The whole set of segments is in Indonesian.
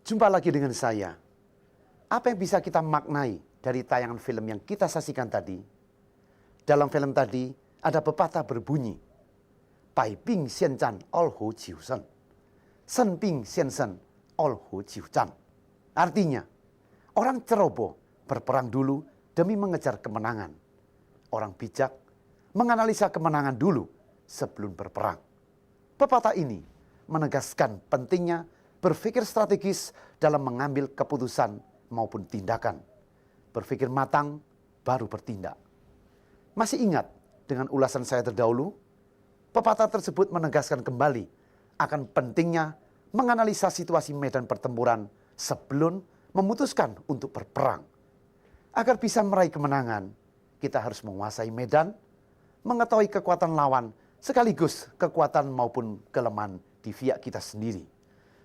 Jumpa lagi dengan saya. Apa yang bisa kita maknai dari tayangan film yang kita saksikan tadi? Dalam film tadi ada pepatah berbunyi, Bai Bing Xian Zhan All Hu Jiu Shen, Shen Bing Xian Shen All Hu Jiu Zhan. Artinya, orang ceroboh berperang dulu demi mengejar kemenangan. Orang bijak menganalisa kemenangan dulu sebelum berperang. Pepatah ini menegaskan pentingnya berpikir strategis dalam mengambil keputusan maupun tindakan. Berpikir matang, baru bertindak. Masih ingat dengan ulasan saya terdahulu? Pepatah tersebut menegaskan kembali akan pentingnya menganalisa situasi medan pertempuran sebelum memutuskan untuk berperang. Agar bisa meraih kemenangan, kita harus menguasai medan, mengetahui kekuatan lawan, sekaligus kekuatan maupun kelemahan di pihak kita sendiri.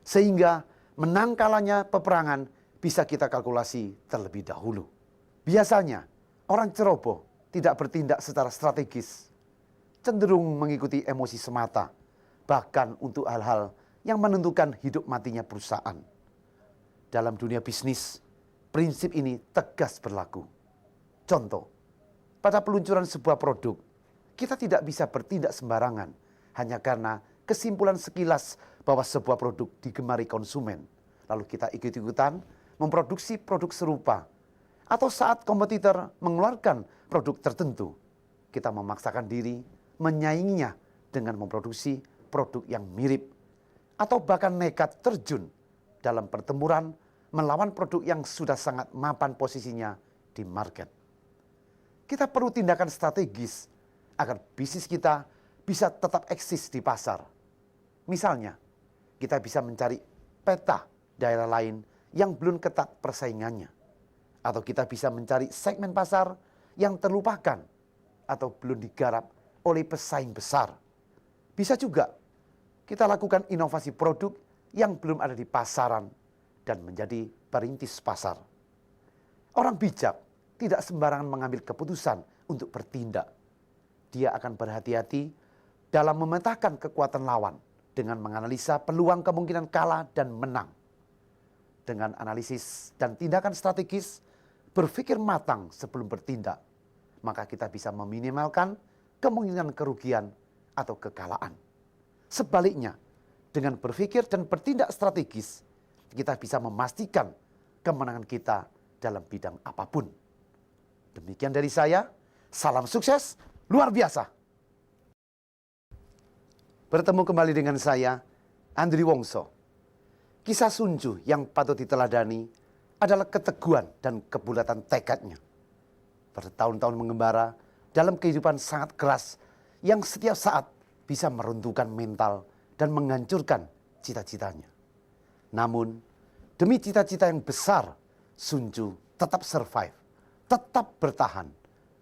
Sehingga menang kalahnya peperangan bisa kita kalkulasi terlebih dahulu. Biasanya orang ceroboh tidak bertindak secara strategis, cenderung mengikuti emosi semata, bahkan untuk hal-hal yang menentukan hidup matinya perusahaan. Dalam dunia bisnis, prinsip ini tegas berlaku. Contoh, pada peluncuran sebuah produk, kita tidak bisa bertindak sembarangan hanya karena kesimpulan sekilas bahwa sebuah produk digemari konsumen, lalu kita ikut-ikutan memproduksi produk serupa. Atau saat kompetitor mengeluarkan produk tertentu, kita memaksakan diri menyainginya dengan memproduksi produk yang mirip. Atau bahkan nekat terjun dalam pertempuran melawan produk yang sudah sangat mapan posisinya di market. Kita perlu tindakan strategis agar bisnis kita bisa tetap eksis di pasar. Misalnya, kita bisa mencari peta daerah lain yang belum ketat persaingannya. Atau kita bisa mencari segmen pasar yang terlupakan atau belum digarap oleh pesaing besar. Bisa juga kita lakukan inovasi produk yang belum ada di pasaran dan menjadi perintis pasar. Orang bijak tidak sembarangan mengambil keputusan untuk bertindak. Dia akan berhati-hati dalam memetakan kekuatan lawan dengan menganalisa peluang kemungkinan kalah dan menang. Dengan analisis dan tindakan strategis, berpikir matang sebelum bertindak, maka kita bisa meminimalkan kemungkinan kerugian atau kekalahan. Sebaliknya, dengan berpikir dan bertindak strategis, kita bisa memastikan kemenangan kita dalam bidang apapun. Demikian dari saya, salam sukses luar biasa. Bertemu kembali dengan saya, Andri Wongso. Kisah Sun Tzu yang patut diteladani adalah keteguhan dan kebulatan tekadnya. Bertahun-tahun mengembara dalam kehidupan sangat keras yang setiap saat bisa meruntuhkan mental dan menghancurkan cita-citanya. Namun, demi cita-cita yang besar, Sun Tzu tetap survive, tetap bertahan,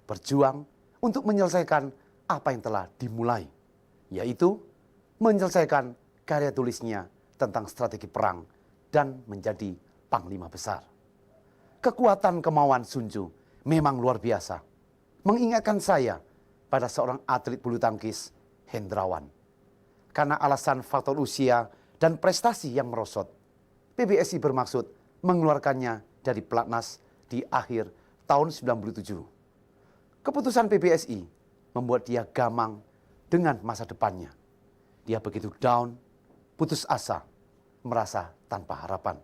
berjuang untuk menyelesaikan apa yang telah dimulai, yaitu menyelesaikan karya tulisnya tentang strategi perang dan menjadi panglima besar. Kekuatan kemauan Sun Tzu memang luar biasa. Mengingatkan saya pada seorang atlet bulu tangkis, Hendrawan. Karena alasan faktor usia dan prestasi yang merosot, PBSI bermaksud mengeluarkannya dari pelatnas di akhir tahun 97. Keputusan PBSI membuat dia gamang dengan masa depannya. Dia begitu down, putus asa, merasa tanpa harapan.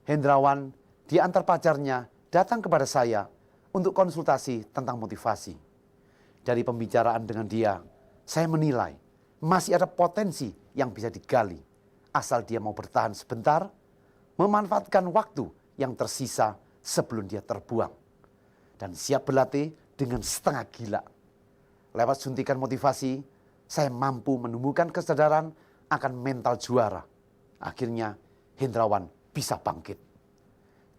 Hendrawan diantar pacarnya datang kepada saya untuk konsultasi tentang motivasi. Dari pembicaraan dengan dia, saya menilai masih ada potensi yang bisa digali, asal dia mau bertahan sebentar, memanfaatkan waktu yang tersisa sebelum dia terbuang, dan siap berlatih dengan setengah gila. Lewat suntikan motivasi, saya mampu menumbuhkan kesadaran akan mental juara. Akhirnya Hendrawan bisa bangkit.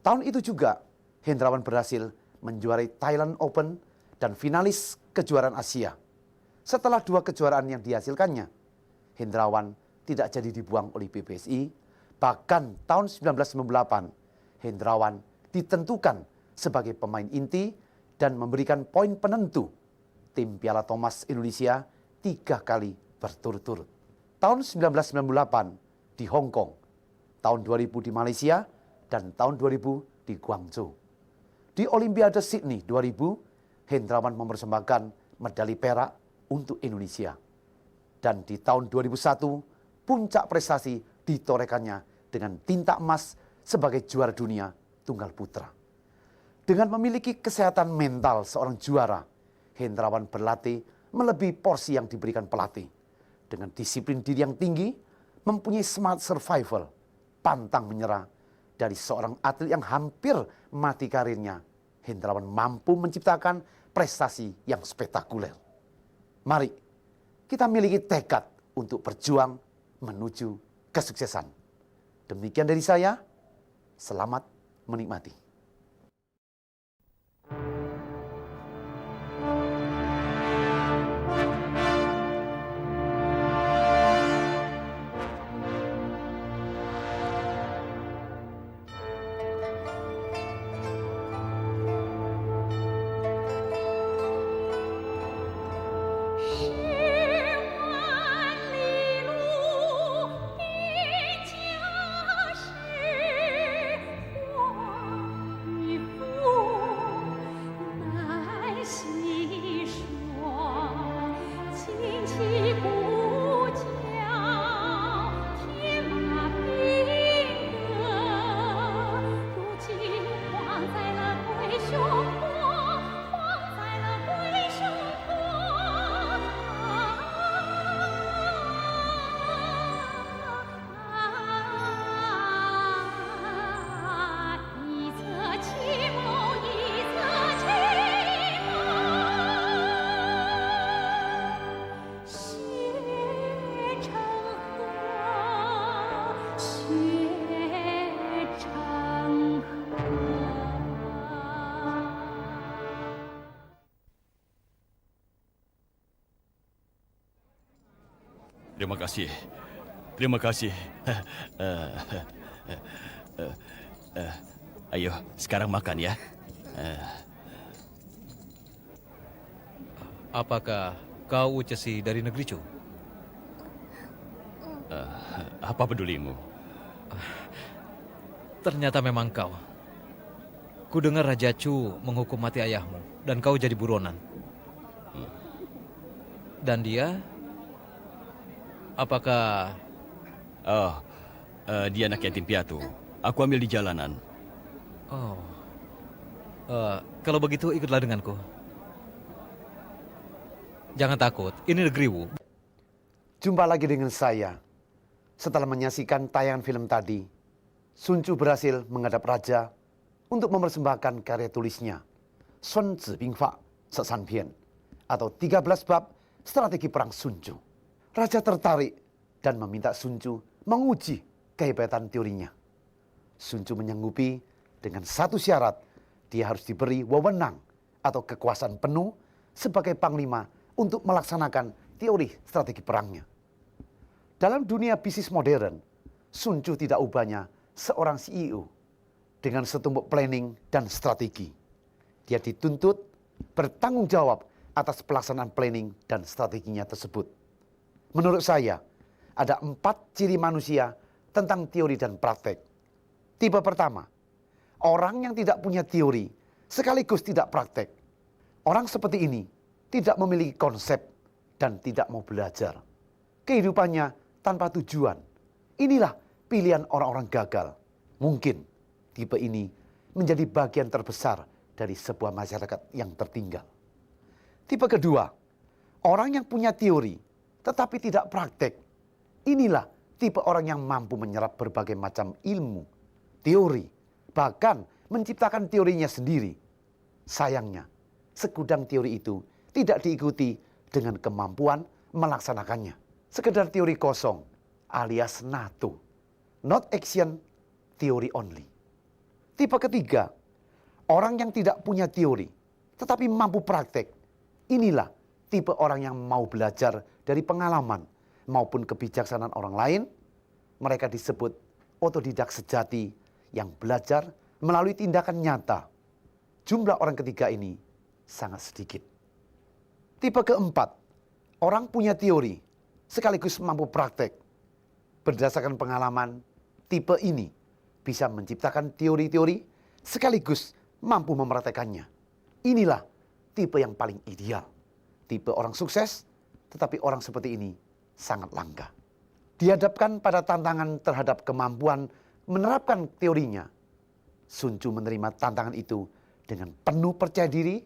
Tahun itu juga Hendrawan berhasil menjuarai Thailand Open dan finalis kejuaraan Asia. Setelah 2 kejuaraan yang dihasilkannya, Hendrawan tidak jadi dibuang oleh PBSI. Bahkan tahun 1998, Hendrawan ditentukan sebagai pemain inti dan memberikan poin penentu tim Piala Thomas Indonesia 3 kali berturut-turut. Tahun 1998 di Hong Kong, tahun 2000 di Malaysia, dan tahun 2000 di Guangzhou. Di Olimpiade Sydney 2000, Hendrawan mempersembahkan medali perak untuk Indonesia. Dan di tahun 2001, puncak prestasi ditorekannya dengan tinta emas sebagai juara dunia tunggal putra. Dengan memiliki kesehatan mental seorang juara, Hendrawan berlatih melebihi porsi yang diberikan pelatih. Dengan disiplin diri yang tinggi, mempunyai smart survival, pantang menyerah dari seorang atlet yang hampir mati karirnya. Hendrawan mampu menciptakan prestasi yang spektakuler. Mari kita miliki tekad untuk berjuang menuju kesuksesan. Demikian dari saya, selamat menikmati. Terima kasih. Terima kasih. Ayo, sekarang makan ya. Apakah kau Ucesi dari negeri Chu? Apa pedulimu? Ternyata memang kau. Kudengar Raja Chu menghukum mati ayahmu dan kau jadi buronan. Dan dia? Apakah... Oh, dia anak yatim piatu. Aku ambil di jalanan. Oh, kalau begitu ikutlah denganku. Jangan takut, ini negeri Wu. Jumpa lagi dengan saya. Setelah menyaksikan tayangan film tadi, Sun Tzu berhasil menghadap raja untuk mempersembahkan karya tulisnya, Sun Tzu Bing Fa Sesan Pian, atau 13 bab strategi perang Sun Tzu. Raja tertarik dan meminta Sun Tzu menguji kehebatan teorinya. Sun Tzu menyanggupi dengan satu syarat, dia harus diberi wewenang atau kekuasaan penuh sebagai panglima untuk melaksanakan teori strategi perangnya. Dalam dunia bisnis modern, Sun Tzu tidak ubahnya seorang CEO dengan setumpuk planning dan strategi. Dia dituntut bertanggung jawab atas pelaksanaan planning dan strateginya tersebut. Menurut saya, ada 4 ciri manusia tentang teori dan praktek. Tipe pertama, orang yang tidak punya teori sekaligus tidak praktek. Orang seperti ini tidak memiliki konsep dan tidak mau belajar. Kehidupannya tanpa tujuan. Inilah pilihan orang-orang gagal. Mungkin tipe ini menjadi bagian terbesar dari sebuah masyarakat yang tertinggal. Tipe kedua, orang yang punya teori tetapi tidak praktek. Inilah tipe orang yang mampu menyerap berbagai macam ilmu, teori, bahkan menciptakan teorinya sendiri. Sayangnya, segudang teori itu tidak diikuti dengan kemampuan melaksanakannya. Sekedar teori kosong alias NATO. Not action, theory only. Tipe ketiga, orang yang tidak punya teori tetapi mampu praktek. Inilah tipe orang yang mau belajar dari pengalaman maupun kebijaksanaan orang lain. Mereka disebut otodidak sejati yang belajar melalui tindakan nyata. Jumlah orang ketiga ini sangat sedikit. Tipe keempat, orang punya teori sekaligus mampu praktek. Berdasarkan pengalaman, tipe ini bisa menciptakan teori-teori sekaligus mampu mempraktekannya. Inilah tipe yang paling ideal. Tipe orang sukses, tetapi orang seperti ini sangat langka. Dihadapkan pada tantangan terhadap kemampuan menerapkan teorinya, Sun Tzu menerima tantangan itu dengan penuh percaya diri.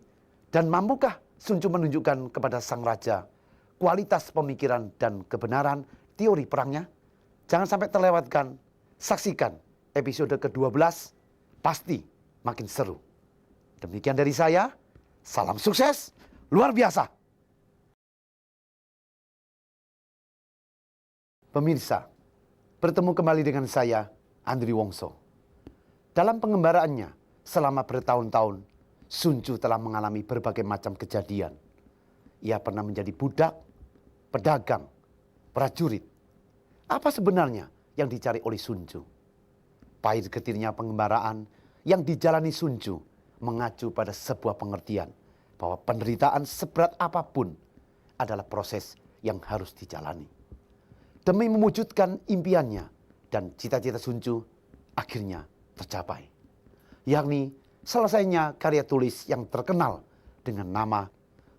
Dan mampukah Sun Tzu menunjukkan kepada sang raja kualitas pemikiran dan kebenaran teori perangnya? Jangan sampai terlewatkan. Saksikan episode ke-12, pasti makin seru. Demikian dari saya, salam sukses luar biasa. Pemirsa, bertemu kembali dengan saya, Andri Wongso. Dalam pengembaraannya selama bertahun-tahun, Sun Tzu telah mengalami berbagai macam kejadian. Ia pernah menjadi budak, pedagang, prajurit. Apa sebenarnya yang dicari oleh Sun Tzu? Pahit getirnya pengembaraan yang dijalani Sun Tzu mengacu pada sebuah pengertian bahwa penderitaan seberat apapun adalah proses yang harus dijalani. Demi mewujudkan impiannya dan cita-cita Sun Tzu akhirnya tercapai. Yakni selesainya karya tulis yang terkenal dengan nama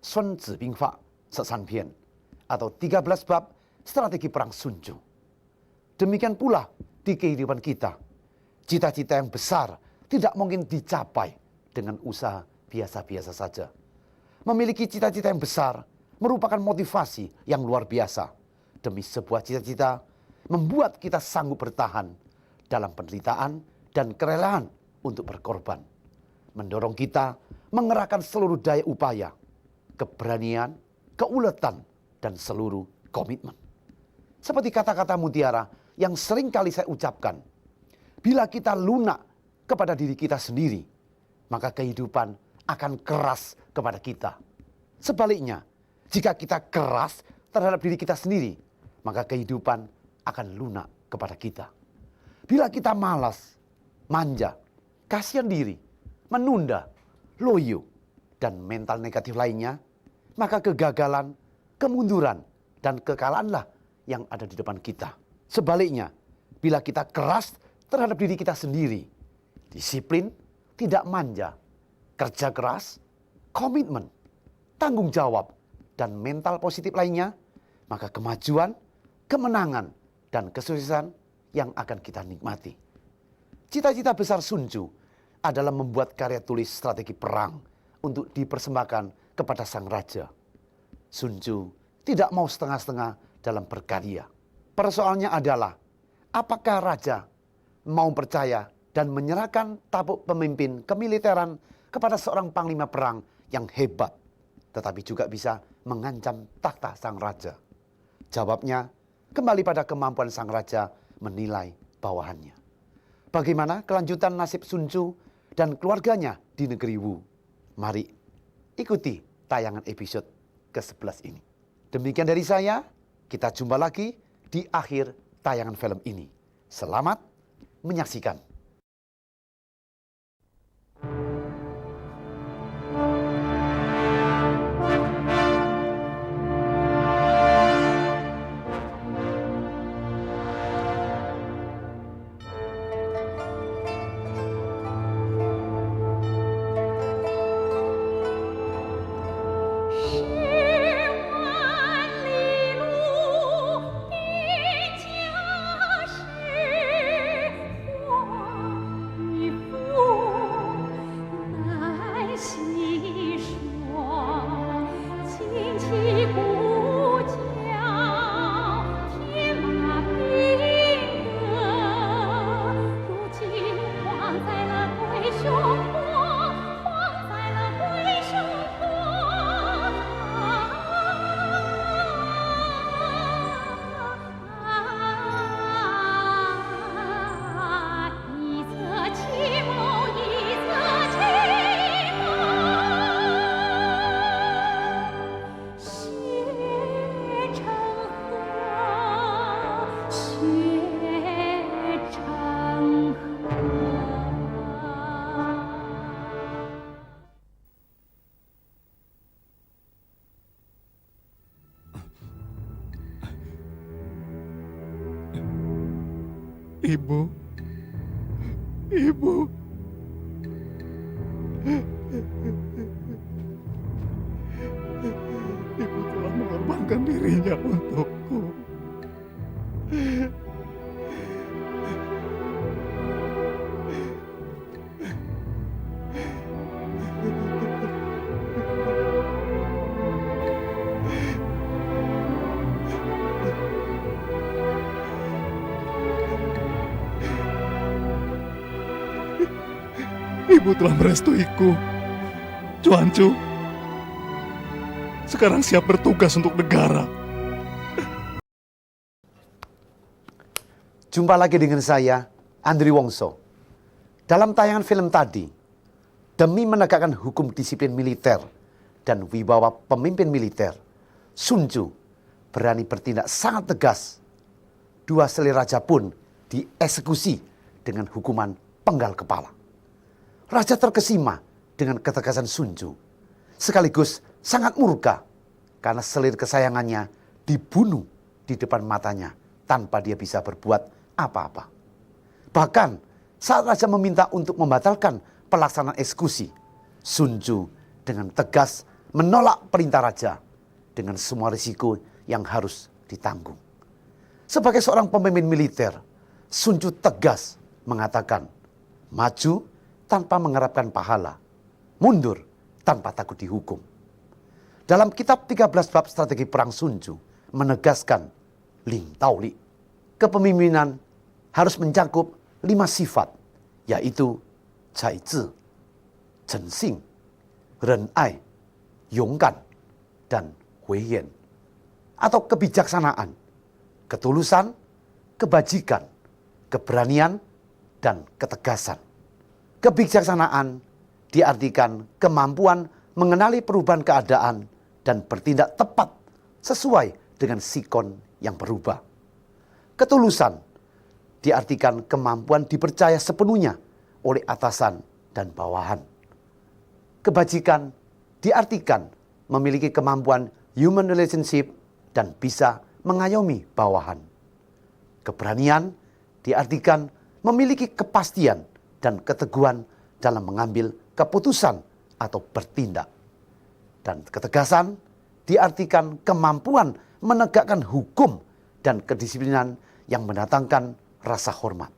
Sun Tzu Bing Fa Sesan Pian atau 13 bab strategi perang Sun Tzu. Demikian pula di kehidupan kita. Cita-cita yang besar tidak mungkin dicapai dengan usaha biasa-biasa saja. Memiliki cita-cita yang besar merupakan motivasi yang luar biasa. Demi sebuah cita-cita membuat kita sanggup bertahan dalam penderitaan dan kerelaan untuk berkorban. Mendorong kita mengerahkan seluruh daya upaya, keberanian, keuletan, dan seluruh komitmen. Seperti kata-kata mutiara yang sering kali saya ucapkan, bila kita lunak kepada diri kita sendiri, maka kehidupan akan keras kepada kita. Sebaliknya, jika kita keras terhadap diri kita sendiri, maka kehidupan akan lunak kepada kita. Bila kita malas, manja, kasihan diri, menunda, loyo, dan mental negatif lainnya, maka kegagalan, kemunduran, dan kekalahanlah yang ada di depan kita. Sebaliknya, bila kita keras terhadap diri kita sendiri, disiplin, tidak manja, kerja keras, komitmen, tanggung jawab, dan mental positif lainnya, maka kemajuan, kemenangan, dan kesuksesan yang akan kita nikmati. Cita-cita besar Sun Tzu adalah membuat karya tulis strategi perang untuk dipersembahkan kepada sang raja. Sun Tzu tidak mau setengah-setengah dalam berkarya. Persoalannya adalah, apakah raja mau percaya dan menyerahkan tabuk pemimpin kemiliteran kepada seorang panglima perang yang hebat, tetapi juga bisa mengancam takhta sang raja? Jawabnya kembali pada kemampuan sang raja menilai bawahannya. Bagaimana kelanjutan nasib Sun Tzu dan keluarganya di negeri Wu? Mari ikuti tayangan episode ke-11 ini. Demikian dari saya, kita jumpa lagi di akhir tayangan film ini. Selamat menyaksikan. Ibu. Ibu. Ibu telah mengorbankan dirinya untukku. Ibu telah merestuiku. Cuancu, sekarang siap bertugas untuk negara. Jumpa lagi dengan saya, Andri Wongso. Dalam tayangan film tadi, demi menegakkan hukum disiplin militer dan wibawa pemimpin militer, Sun Tzu berani bertindak sangat tegas. Dua seli raja pun dieksekusi dengan hukuman penggal kepala. Raja terkesima dengan ketegasan Sun Tzu, sekaligus sangat murka karena selir kesayangannya dibunuh di depan matanya tanpa dia bisa berbuat apa-apa. Bahkan saat raja meminta untuk membatalkan pelaksanaan eksekusi, Sun Tzu dengan tegas menolak perintah raja dengan semua risiko yang harus ditanggung. Sebagai seorang pemimpin militer, Sun Tzu tegas mengatakan, maju tanpa mengharapkan pahala, mundur tanpa takut dihukum. Dalam kitab 13 bab strategi perang Sun Tzu menegaskan Ling Tao Li, kepemimpinan harus mencakup 5 sifat, yaitu Cai Zhi, Chen Xing, Ren Ai, Yonggan, dan Hui Yan, atau kebijaksanaan, ketulusan, kebajikan, keberanian, dan ketegasan. Kebijaksanaan diartikan kemampuan mengenali perubahan keadaan dan bertindak tepat sesuai dengan sikon yang berubah. Ketulusan diartikan kemampuan dipercaya sepenuhnya oleh atasan dan bawahan. Kebajikan diartikan memiliki kemampuan human relationship dan bisa mengayomi bawahan. Keberanian diartikan memiliki kepastian dan keteguhan dalam mengambil keputusan atau bertindak. Dan ketegasan diartikan kemampuan menegakkan hukum dan kedisiplinan yang mendatangkan rasa hormat.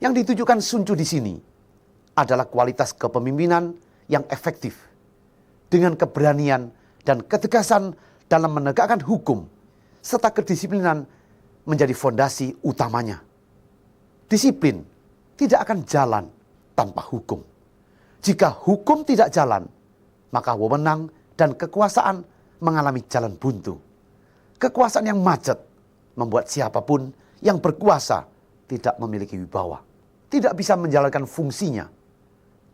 Yang ditujukan Sun Tzu di sini adalah kualitas kepemimpinan yang efektif dengan keberanian dan ketegasan dalam menegakkan hukum serta kedisiplinan menjadi fondasi utamanya. Disiplin tidak akan jalan tanpa hukum. Jika hukum tidak jalan, maka wewenang dan kekuasaan mengalami jalan buntu. Kekuasaan yang macet membuat siapapun yang berkuasa tidak memiliki wibawa, tidak bisa menjalankan fungsinya,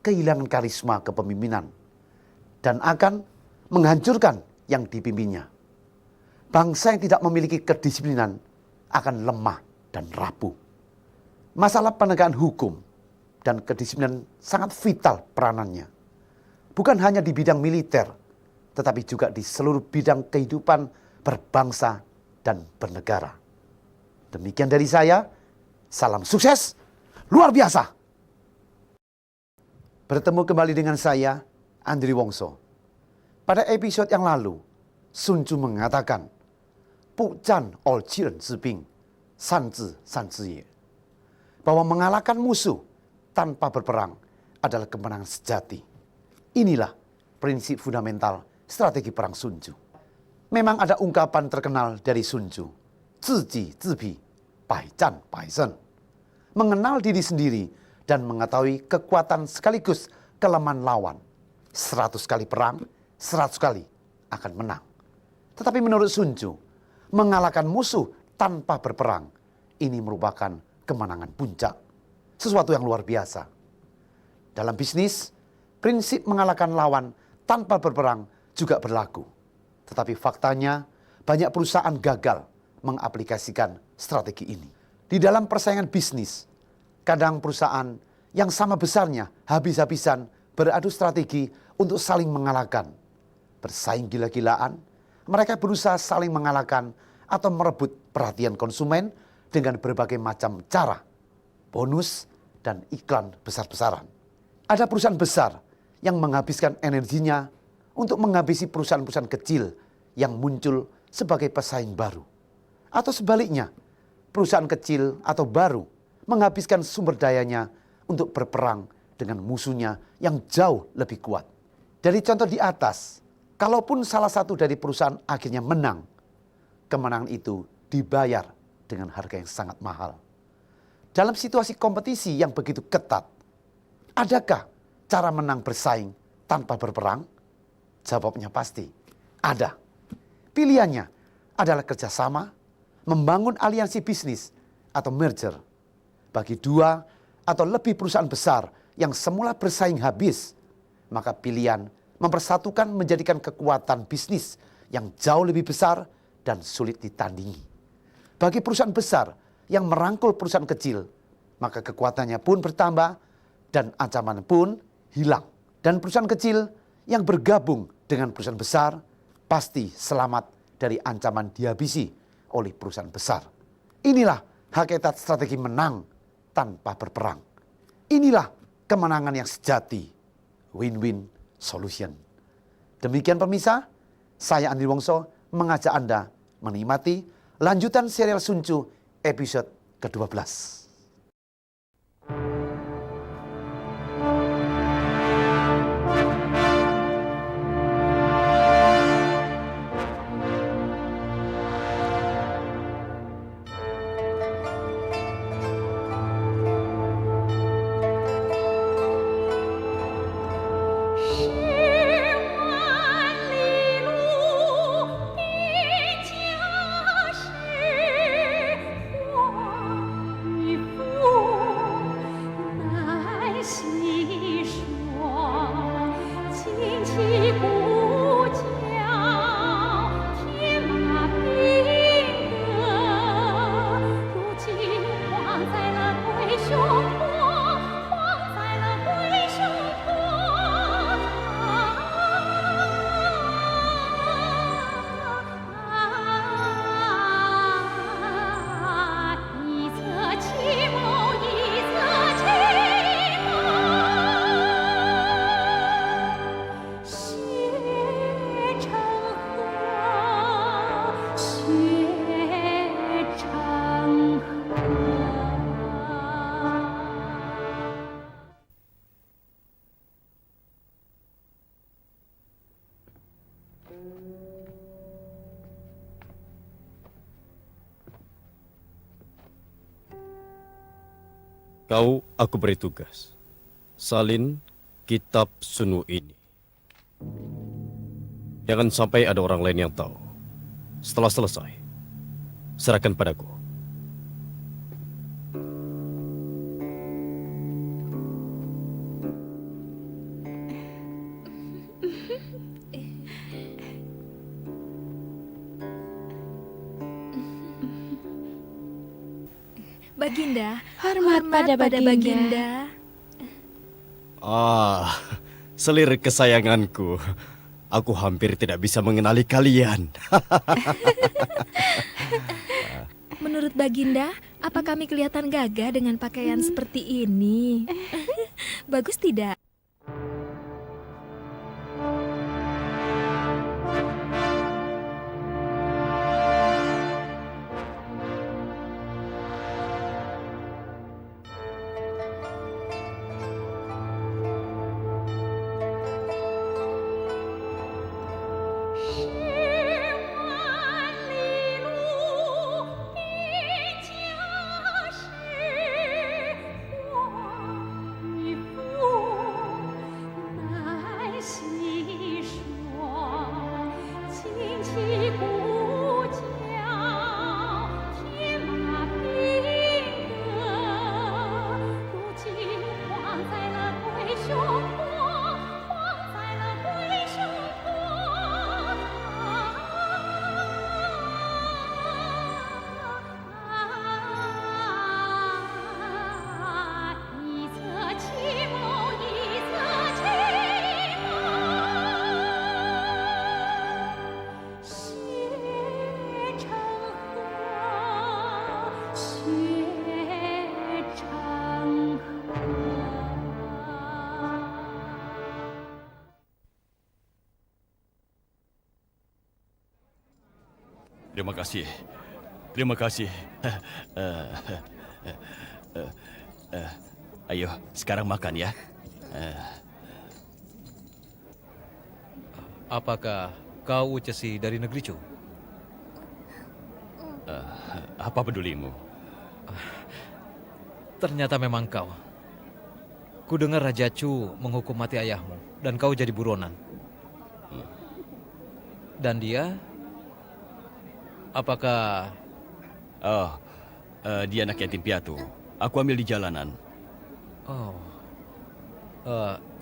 kehilangan karisma kepemimpinan, dan akan menghancurkan yang dipimpinnya. Bangsa yang tidak memiliki kedisiplinan akan lemah dan rapuh. Masalah penegakan hukum dan kedisiplinan sangat vital peranannya. Bukan hanya di bidang militer, tetapi juga di seluruh bidang kehidupan berbangsa dan bernegara. Demikian dari saya, salam sukses luar biasa. Bertemu kembali dengan saya, Andri Wongso. Pada episode yang lalu, Sun Tzu mengatakan, "Bu zhan or qi ren zhi bing, san zhi san zhi ye." Bahwa mengalahkan musuh tanpa berperang adalah kemenangan sejati. Inilah prinsip fundamental strategi perang Sun Tzu. Memang ada ungkapan terkenal dari Sun Tzu, "Ziji zibi, bai zhan bai zhen." Mengenal diri sendiri dan mengetahui kekuatan sekaligus kelemahan lawan. 100 kali perang, 100 kali akan menang. Tetapi menurut Sun Tzu, mengalahkan musuh tanpa berperang, ini merupakan kemenangan puncak. Sesuatu yang luar biasa. Dalam bisnis, prinsip mengalahkan lawan tanpa berperang juga berlaku. Tetapi faktanya, banyak perusahaan gagal mengaplikasikan strategi ini. Di dalam persaingan bisnis, kadang perusahaan yang sama besarnya habis-habisan beradu strategi untuk saling mengalahkan. Bersaing gila-gilaan, mereka berusaha saling mengalahkan atau merebut perhatian konsumen dengan berbagai macam cara, bonus, dan iklan besar-besaran. Ada perusahaan besar yang menghabiskan energinya untuk menghabisi perusahaan-perusahaan kecil yang muncul sebagai pesaing baru. Atau sebaliknya, perusahaan kecil atau baru menghabiskan sumber dayanya untuk berperang dengan musuhnya yang jauh lebih kuat. Dari contoh di atas, kalaupun salah satu dari perusahaan akhirnya menang, kemenangan itu dibayar dengan harga yang sangat mahal. Dalam situasi kompetisi yang begitu ketat, adakah cara menang bersaing tanpa berperang? Jawabnya pasti ada. Pilihannya adalah kerjasama, membangun aliansi bisnis atau merger. Bagi dua atau lebih perusahaan besar yang semula bersaing habis, maka pilihan mempersatukan menjadikan kekuatan bisnis yang jauh lebih besar dan sulit ditandingi. Bagi perusahaan besar yang merangkul perusahaan kecil, maka kekuatannya pun bertambah dan ancaman pun hilang. Dan perusahaan kecil yang bergabung dengan perusahaan besar pasti selamat dari ancaman dihabisi oleh perusahaan besar. Inilah hakikat strategi menang tanpa berperang. Inilah kemenangan yang sejati, win-win solution. Demikian pemirsa, saya Andri Wongso mengajak Anda menikmati lanjutan serial Sun Tzu episode ke-12. Aku beri tugas. Salin kitab Sun Wu ini. Jangan sampai ada orang lain yang tahu. Setelah selesai, serahkan padaku. Baginda, hormat pada Baginda. Selir kesayanganku. Aku hampir tidak bisa mengenali kalian. Menurut Baginda, apa kami kelihatan gagah dengan pakaian seperti ini? Bagus tidak? Terima kasih. Terima kasih. Ayo, sekarang makan ya. Apakah kau Ucesi dari negeri Chu? Apa pedulimu? Ternyata memang kau. Kudengar Raja Chu menghukum mati ayahmu dan kau jadi buronan. Dan dia? Apakah Oh, dia anak yatim piatu. Aku ambil di jalanan. Oh.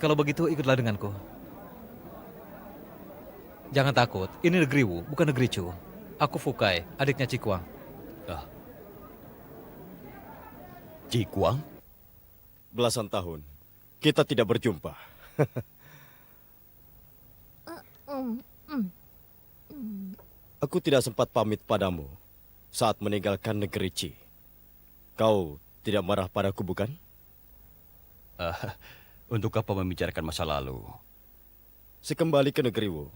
Kalau begitu ikutlah denganku. Jangan takut, ini negeri Wu, bukan negeri Chu. Aku Fukai, adiknya Cikuang. Cikuang? Belasan tahun kita tidak berjumpa. Aku tidak sempat pamit padamu saat meninggalkan negeri Ci. Kau tidak marah padaku, bukan? Untuk apa membicarakan masa lalu? Sekembali ke negeri Wu,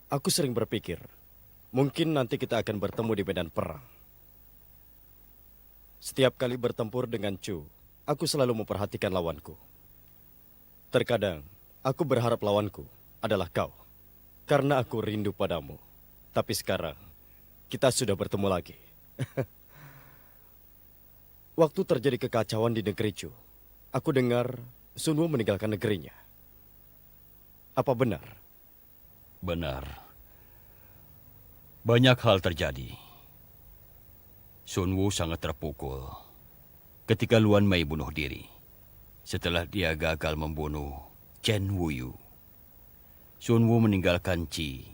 aku sering berpikir, mungkin nanti kita akan bertemu di medan perang. Setiap kali bertempur dengan Chu, aku selalu memperhatikan lawanku. Terkadang, aku berharap lawanku adalah kau, karena aku rindu padamu. Tapi sekarang, kita sudah bertemu lagi. Waktu terjadi kekacauan di negeri Chu, aku dengar Sun Wu meninggalkan negerinya. Apa benar? Benar. Banyak hal terjadi. Sun Wu sangat terpukul ketika Luan Mei bunuh diri setelah dia gagal membunuh Chen Wuyu. Sun Wu meninggalkan Qi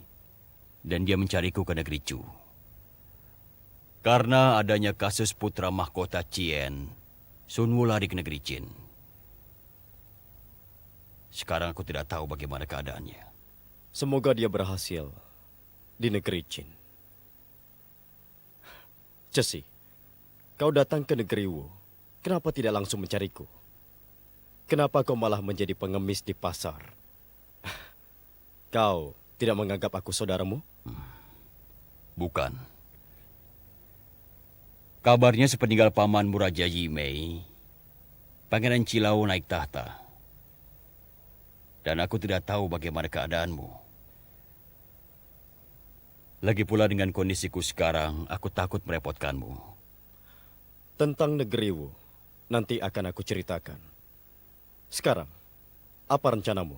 dan dia mencariku ke negeri Chu. Karena adanya kasus putra mahkota Cien, Sun Wu lari ke negeri Jin. Sekarang aku tidak tahu bagaimana keadaannya. Semoga dia berhasil di negeri Jin. Cesi, kau datang ke negeri Wu, kenapa tidak langsung mencariku? Kenapa kau malah menjadi pengemis di pasar? Kau tidak menganggap aku saudaramu? Bukan. Kabarnya sepeninggal pamanmu Raja Yimei, Pangeran Cilau naik tahta. Dan aku tidak tahu bagaimana keadaanmu. Lagi pula dengan kondisiku sekarang, aku takut merepotkanmu. Tentang negeri Wu, nanti akan aku ceritakan. Sekarang, apa rencanamu?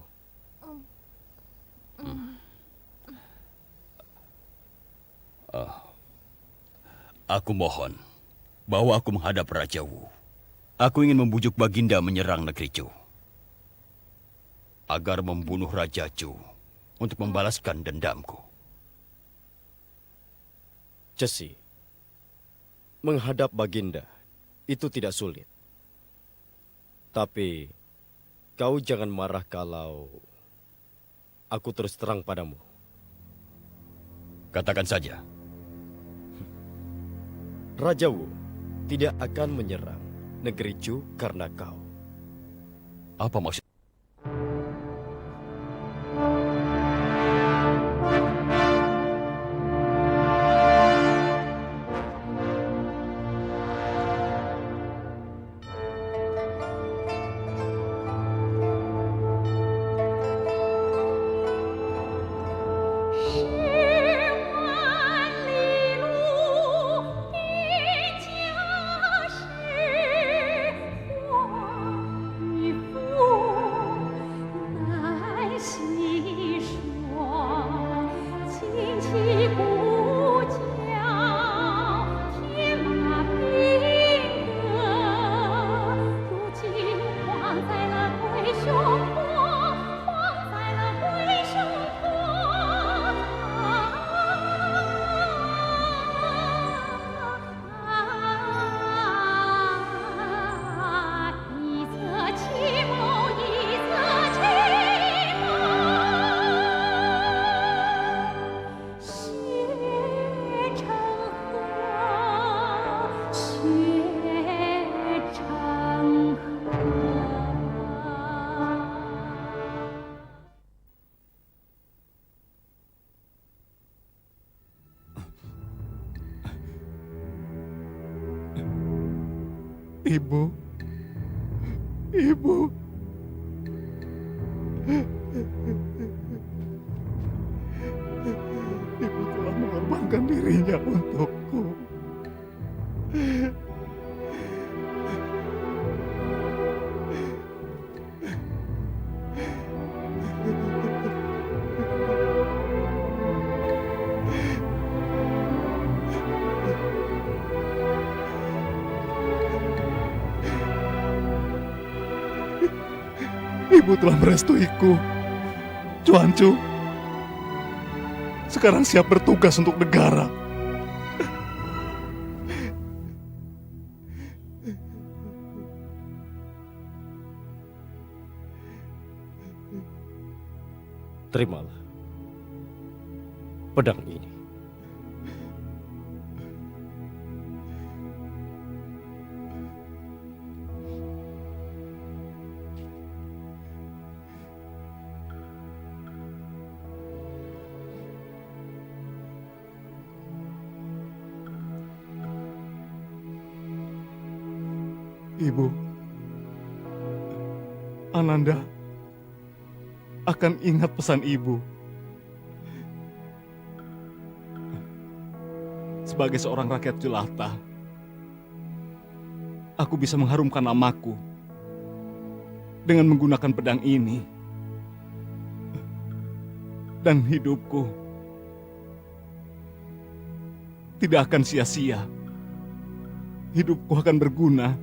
Aku mohon bahwa aku menghadap Raja Wu. Aku ingin membujuk Baginda menyerang negeri Chu. Agar membunuh Raja Chu untuk membalaskan dendamku. Cesi, menghadap Baginda itu tidak sulit. Tapi, kau jangan marah kalau aku terus terang padamu. Katakan saja. Raja Wu tidak akan menyerang negeri Chu karena kau. Apa maksud? Ibu. Ibu. Ibu telah mengorbankan dirinya untukku. Ibu telah merestuiku. Cuancu, sekarang siap bertugas untuk negara. Terimalah pedang ini. Ibu, Ananda akan ingat pesan ibu. Sebagai seorang rakyat jelata, aku bisa mengharumkan namaku dengan menggunakan pedang ini. Dan hidupku tidak akan sia-sia. Hidupku akan berguna.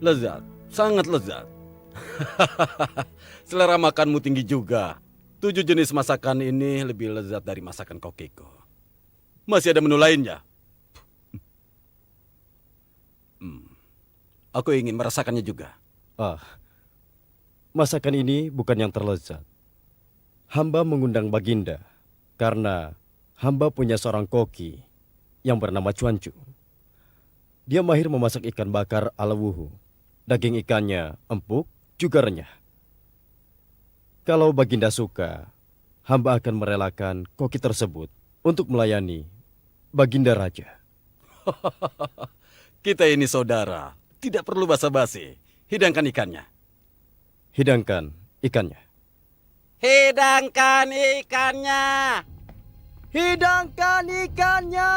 Lezat, sangat lezat. Selera makanmu tinggi juga. 7 jenis masakan ini lebih lezat dari masakan Kokiko. Masih ada menu lainnya? Aku ingin merasakannya juga. Masakan ini bukan yang terlezat. Hamba mengundang Baginda karena hamba punya seorang koki yang bernama Cuancu. Dia mahir memasak ikan bakar ala Wuhu. Daging ikannya empuk, juga renyah. Kalau Baginda suka, hamba akan merelakan koki tersebut untuk melayani Baginda Raja. Kita ini saudara, tidak perlu basa-basi. Hidangkan ikannya. Hidangkan ikannya. Hidangkan ikannya. Hidangkan ikannya!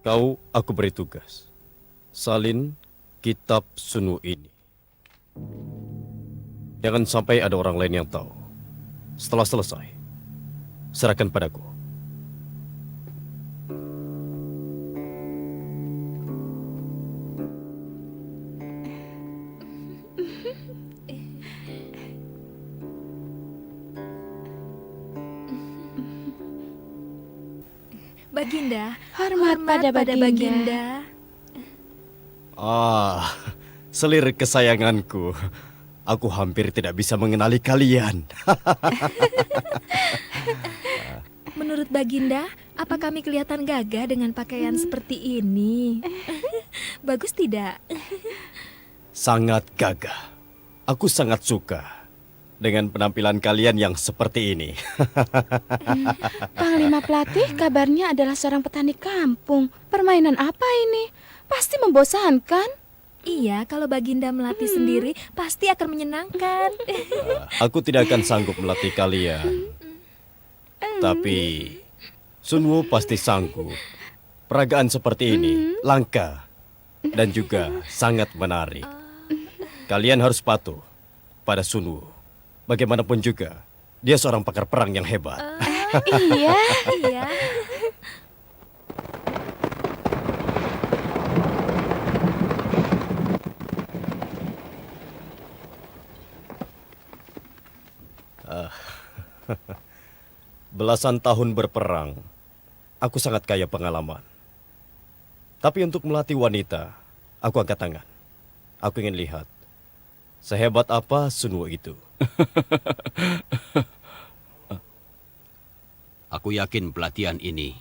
Kau aku beri tugas. Salin kitab Sunwu ini. Jangan sampai ada orang lain yang tahu. Setelah selesai, serahkan padaku. Baginda, Hormat pada Baginda. Ah, selir kesayanganku. Aku hampir tidak bisa mengenali kalian. Menurut Baginda, apa kami kelihatan gagah dengan pakaian seperti ini? Bagus tidak? Sangat gagah. Aku sangat suka dengan penampilan kalian yang seperti ini. Panglima Pelatih kabarnya adalah seorang petani kampung. Permainan apa ini? Pasti membosankan. Iya, kalau Baginda melatih sendiri pasti akan menyenangkan. Aku tidak akan sanggup melatih kalian. Tapi Sunwu pasti sanggup. Peragaan seperti ini langka dan juga sangat menarik. Kalian harus patuh pada Sunwu. Bagaimanapun juga, dia seorang pakar perang yang hebat. Iya. Iya. Belasan tahun berperang, aku sangat kaya pengalaman. Tapi untuk melatih wanita, aku angkat tangan. Aku ingin lihat sehebat apa Sunwu itu. Aku yakin pelatihan ini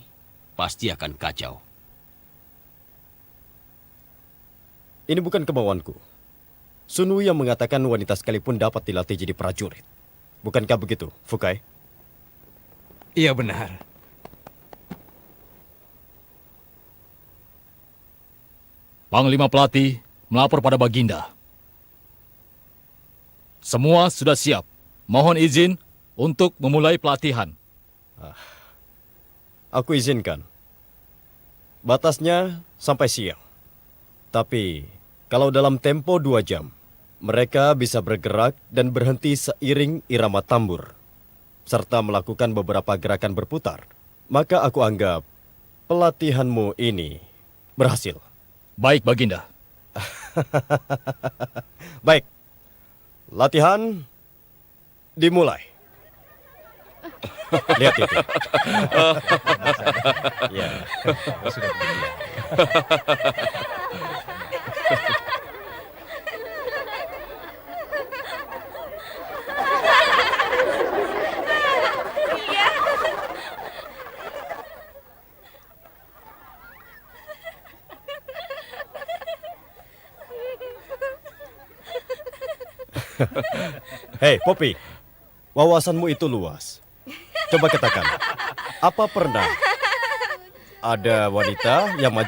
pasti akan kacau. Ini bukan kemauanku. Sunwu yang mengatakan wanita sekalipun dapat dilatih jadi prajurit. Bukankah begitu, Fukai? Iya benar. Panglima Pelatih melapor pada Baginda. Semua sudah siap. Mohon izin untuk memulai pelatihan. Aku izinkan. Batasnya sampai siang. Tapi kalau dalam tempo 2 jam, mereka bisa bergerak dan berhenti seiring irama tambur, serta melakukan beberapa gerakan berputar, maka aku anggap pelatihanmu ini berhasil. Baik, Baginda. Baik, latihan dimulai. Lihat itu. Ya. Hei, Poppy. Wawasanmu itu luas. Coba katakan, apa pernah ada wanita yang